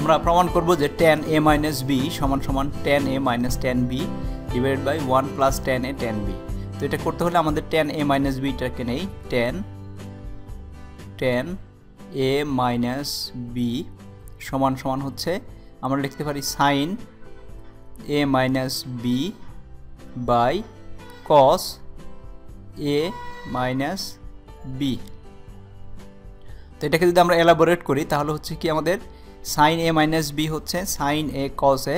আমরা প্রমাণ করব যে tan a minus b সমান সমান tan a minus tan b divided by 1 plus tan a tan b। তো এটা করতে হলে আমাদের tan a minus b টাকে নেই, tan a minus b সমান সমান হচ্ছে আমরা লিখতে পারি sin a minus b by cos a minus b। তো এটাকে যদি আমরা এলাবোরেট করি তাহলে হচ্ছে কি আমাদের sin a minus b হচ্ছে sin a cos a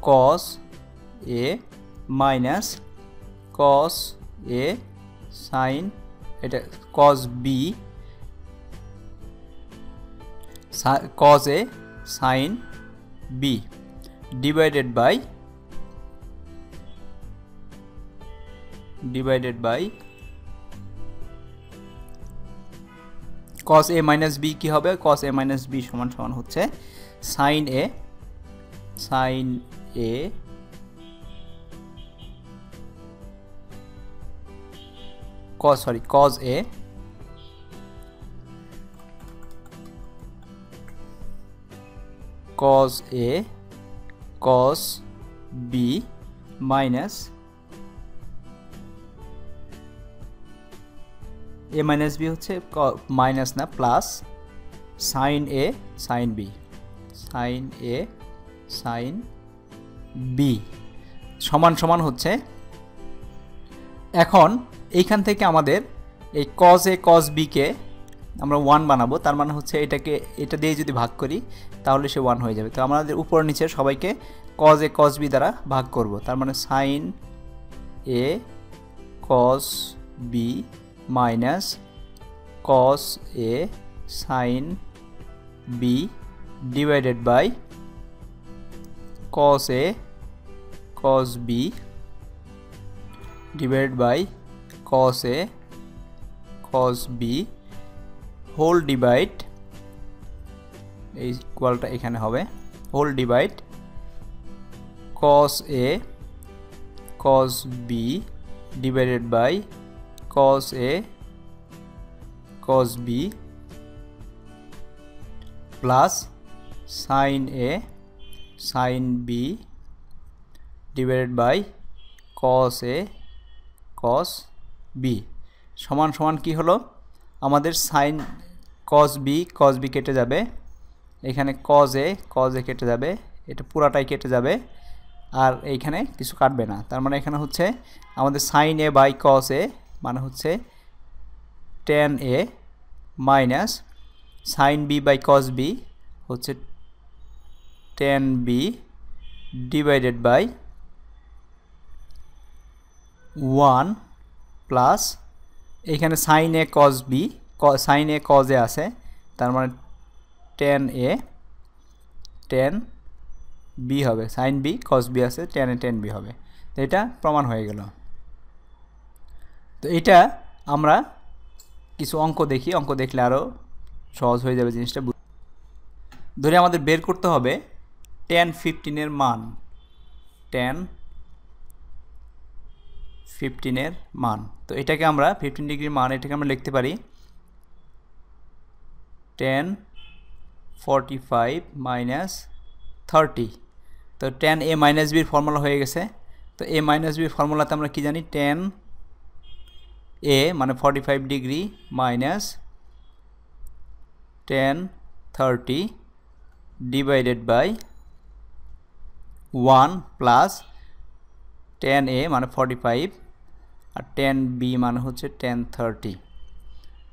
cos a minus cos a sin এটা cos b cos a sin b divided by cos a minus b কি হবে, cos a minus b সমান সমান হচ্ছে sin a cos a cos b minus a minus b হচ্ছে minus না plus sin a sin b সমান সমান হচ্ছে, এখন এইখান থেকে আমাদের এই cos a cos b কে আমরা 1 বানাবো, তার মানে হচ্ছে এটা দিয়ে যদি ভাগ করি তাহলে সে 1 হয়ে যাবে। তো আমাদের উপর নিচে সবাইকে cos a cos b দ্বারা ভাগ করব, তার মানে sin a cos b minus cos a sin b divided by cos a cos b divided by cos a cos b whole divide এই ইকুয়ালটা এখানে হবে whole divide cos a cos b divided by cos a cos b plus sin a sin b divided by cos a cos b সমান সমান কি হলো আমাদের sin cos b কেটে যাবে, এখানে cos a কেটে যাবে, এটা পুরাটাই কেটে যাবে আর এইখানে কিছু কাটবে না, তার মানে এখানে হচ্ছে আমাদের sin a by cos a মানে হচ্ছে tan a minus sin b by cos b হচ্ছে tan b divided by 1 plus এখানে sin a cos b sin a cos a আছে, তার মানে tan a tan b হবে, sin b cos b আছে, tan a tan b হবে। তো এটা প্রমাণ হয়ে গেল। তো এটা আমরা কিছু অঙ্ক দেখি, অঙ্ক দেখলে আরও সহজ হয়ে যাবে জিনিসটা। ধরে আমাদের বের করতে হবে tan 15 এর মান, tan 15 এর মান। তো এটাকে আমরা 15 ডিগ্রির মান এটাকে আমরা লিখতে পারি tan 45 minus 30। তো tan a minus b এর ফর্মুলা হয়ে গেছে। তো a minus b এর ফর্মুলাতে আমরা কি জানি, tan a মানে 45 degree minus tan 30 divided by 1 plus tan a মানে 45 আর tan b মানে হচ্ছে tan 30।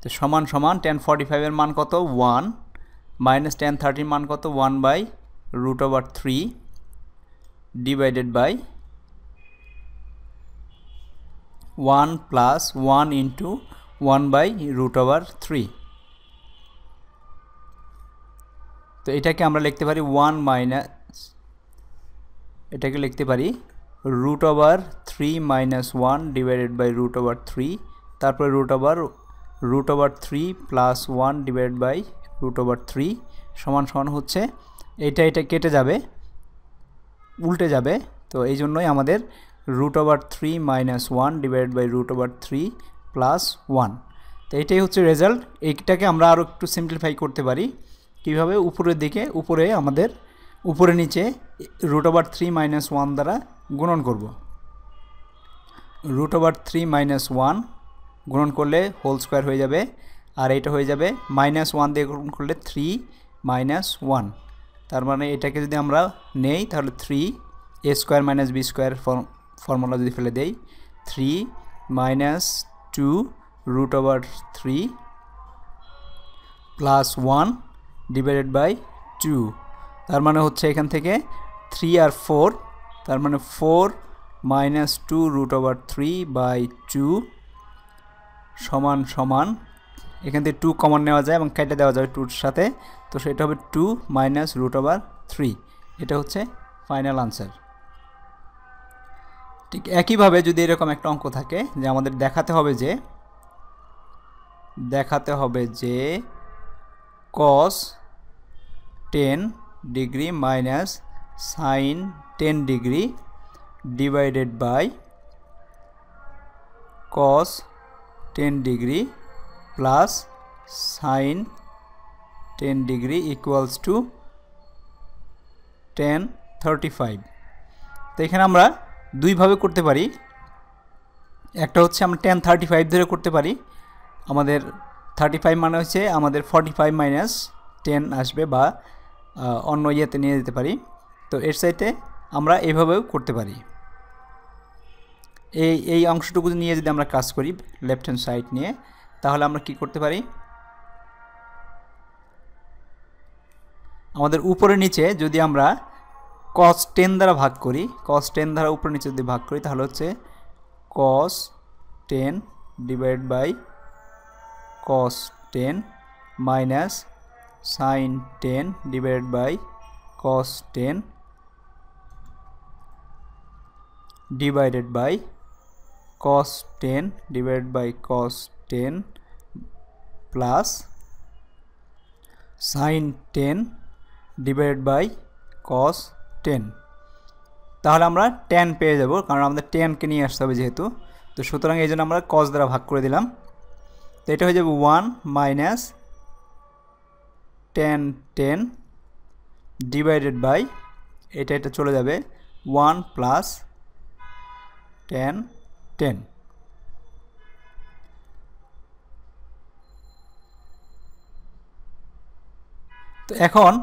তো সমান সমান tan 45 এর মান কত 1 মাইনাস tan 30 এর মান কত 1/√3 ডিভাইডেড বাই 1 plus 1 into 1/√3। তো এটাকে আমরা লিখতে পারি 1 মাইনাস এটাকে লিখতে পারি √3 minus 1 divided by √3, তারপরে √3 plus 1 divided by √3 সমান সমান হচ্ছে এটা কেটে যাবে, উল্টে যাবে। তো এই জন্যই আমাদের √3 minus 1 divided by √3 plus 1। তো এটাই হচ্ছে রেজাল্ট। এইটাকে আমরা আরও একটু সিম্পলিফাই করতে পারি কীভাবে, উপরের দিকে উপরে আমাদের উপরে নিচে √3 - 1 দ্বারা গুণন করব। √3 - 1 গুণন করলে হোল স্কোয়ার হয়ে যাবে, আর এটা হয়ে যাবে -1 দিয়ে গুণন করলে 3 - 1, তার মানে এটাকে যদি আমরা নেই তাহলে 3a² - b² ফর্মুলা যদি ফেলে দেই 3 - 2 √3 + 1 / 2, তার মানে হচ্ছে এখান থেকে 3 আর 4, তার মানে 4 - 2 √3/2 সমান সমান, এখান থেকে 2 কমন নেওয়া যায় এবং কেটে দেওয়া যাবে 2-র সাথে, তো সেটা হবে 2 - √3। এটা হচ্ছে ফাইনাল আনসার। ঠিক একইভাবে যদি এরকম একটা অঙ্ক থাকে যে আমাদের দেখাতে হবে যে cos 10 degree minus sin 10 degree divided by cos 10 degree plus sin 10 degree equals to tan 35। তো এখানে আমরা দুইভাবে করতে পারি, একটা হচ্ছে আমরা tan 35 ধরে করতে পারি, আমাদের 35 মানে হচ্ছে আমাদের 45 - 10 আসবে, বা অন্য ইয়েতে নিয়ে যেতে পারি। তো এর চাইতে আমরা এভাবেও করতে পারি। এই অংশটুকু নিয়ে যদি আমরা কাজ করি লেফট হ্যান্ড সাইড নিয়ে, তাহলে আমরা কি করতে পারি, আমাদের উপরে নিচে যদি আমরা cos 10 দ্বারা ভাগ করি, cos 10 দ্বারা উপরে নিচে যদি ভাগ করি তাহলে হচ্ছে cos 10 divide by cos 10 minus sin 10 divide by cos 10 divided by cos 10 divide by cos 10 plus sin 10 divided by cos 10। তাহলে আমরা tan পেয়ে যাব, কারণ আমাদের tan-কে নিয়ে আসতে হবে যেহেতু, তো সুতরাং এই জন্য আমরা cos দ্বারা ভাগ করে দিলাম। তো এটা হয়ে যাবে 1 মাইনাস tan 10 ডিভাইডেড বাই, এটা চলে যাবে 1 প্লাস tan 10। তো এখন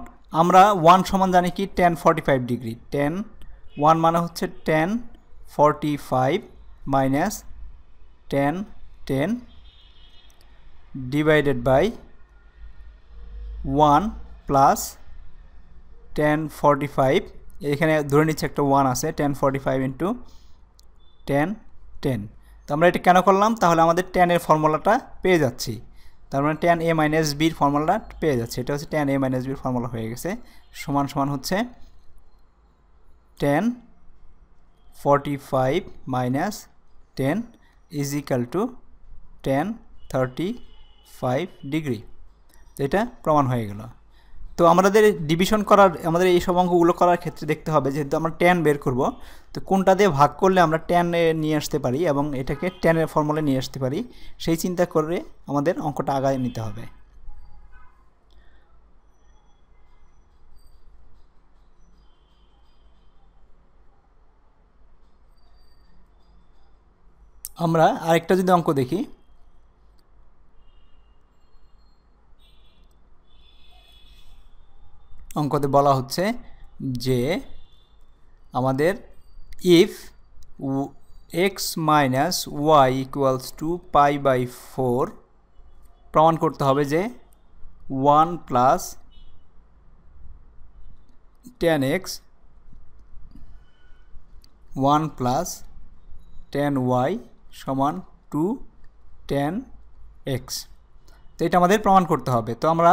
আমরা 1 সমান জানি কি tan 45 ডিগ্রি, tan 1 মানে হচ্ছে tan 45 minus tan 10 divided by 1 plus tan 45, এখানে ধরে নিচ্ছে একটা 1 আছে, tan 45 ইন্টু tan 10। তো আমরা এটা কেন করলাম, তাহলে আমাদের tan এর ফর্মুলাটা পেয়ে যাচ্ছি, তার মানে tan a - b ফর্মুলাটা পেয়ে যাচ্ছে, এটা হচ্ছে tan a - b ফর্মুলা হয়ে গেছে, সমান সমান হচ্ছে tan 45 minus 10 is equal to tan 35 degree. তো এটা প্রমাণ হয়ে গেল। তো আমাদের ডিভিশন করার, আমাদের এই সব অঙ্কগুলো করার ক্ষেত্রে দেখতে হবে যেহেতু আমরা tan বের করব, তো কোনটা দিয়ে ভাগ করলে আমরা tan নিয়ে আসতে পারি এবং এটাকে tan এর ফর্মুলা নিয়ে আসতে পারি, সেই চিন্তা করে আমাদের অঙ্কটা আগায় নিতে হবে। আমরা আরেকটা যদি অঙ্ক দেখি, অঙ্কতে বলা হচ্ছে যে আমাদের if x minus y equals to π/4, প্রমাণ করতে হবে যে 1 plus tan x 1 plus tan y সমান 2 tan x। তো এটা আমাদের প্রমাণ করতে হবে। তো আমরা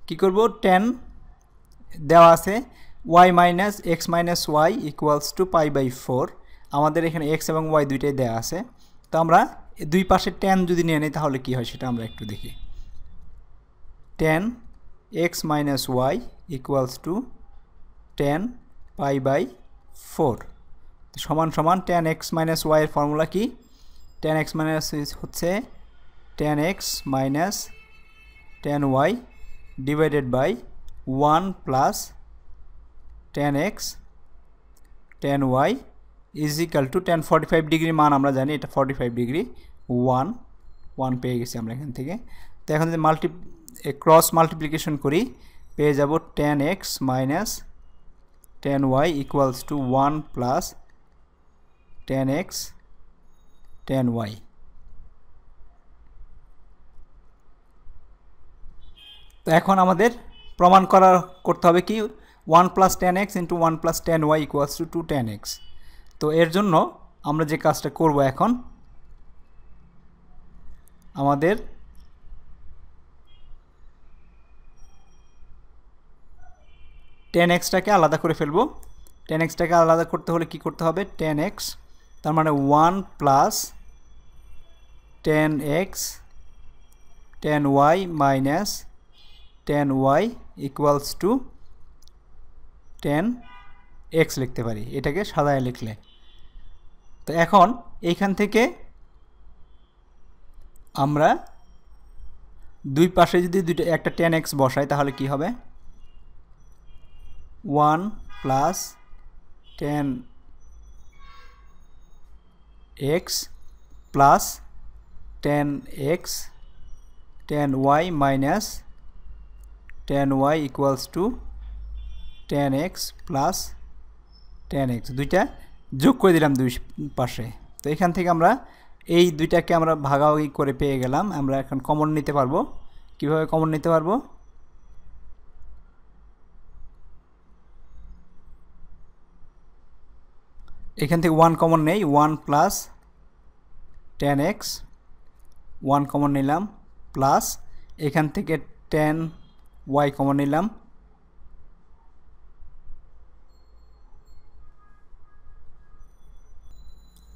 কি করব, tan দেওয়া আছে y minus x minus y equals to π/4, আমাদের এখানে x এবং y দুইটাই দেওয়া আছে। তো আমরা দুই পাশে tan যদি নিয়ে নিই তাহলে কি হয় সেটা আমরা একটু দেখি। tan x minus y equals to tan π/4 সমান সমান tan x মাইনাস ওয়াই এর ফর্মুলা কি, tan x মাইনাস হচ্ছে 10x minus 10y divided by 1 plus 10x 10y is equal to 1045 degree মান আমরা জানি এটা 45 ডিগ্রি 1 পেয়ে গেছি আমরা এখান থেকে। তো এখন যদি ক্রস মাল্টিপ্লিকেশন করি পেয়ে যাব 10x minus 10y equals to 1 plus 10x 10y। তো এখন আমাদের প্রমাণ করতে হবে কি 1 plus 10x into 1 plus 10y equals to 10x। তো এর জন্য আমরা যে কাজটা করব এখন আমাদের টেন এক্সটাকে আলাদা করে ফেলবো। 10xটাকে আলাদা করতে হলে কি করতে হবে 10x তার মানে 1 plus 10x 10y minus 10y equals to 10x লিখতে পারি এটাকে সাদায় লিখলে। তো এখন এইখান থেকে আমরা দুই পাশে যদি একটা 10x বসাই তাহলে কি হবে 1 plus 10x plus 10x 10y minus 10y equals to 10x plus 10x দুইটা যোগ করে দিলাম দুই পাশে। তো এখান থেকে আমরা এই দুইটাকে আমরা ভাগাভাগি করে পেয়ে গেলাম। আমরা এখন কমন নিতে পারবো। কিভাবে কমন নিতে পারবো এখান থেকে 1 কমন নেই 1 প্লাস 10x 1 কমন নিলাম প্লাস এখান থেকে 10y কমন নিলাম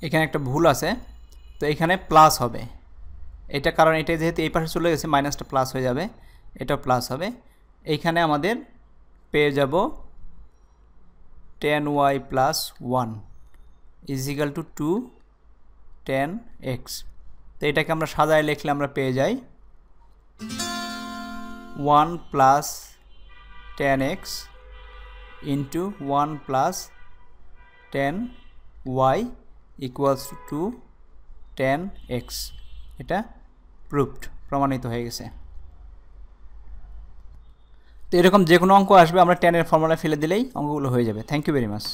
এখানে একটা ভুল আছে তো এখানে প্লাস হবে এটা কারণ এটা যেহেতু এই পাশে চলে গেছে মাইনাসটা প্লাস হয়ে যাবে এটা প্লাস হবে। এইখানে আমাদের পেয়ে যাব 10y plus 1 is equal to 10x। তো এটাকে আমরা সাজায় লিখলে আমরা পেয়ে যাই 1 plus 10x into 1 plus 10y equals to 10x। এটা প্রমাণিত হয়ে গেছে। তো এরকম যে কোনো অঙ্ক আসবে আমরা 10 এর ফর্মুলা ফেলে দিলেই অঙ্কগুলো হয়ে যাবে। Thank you very much.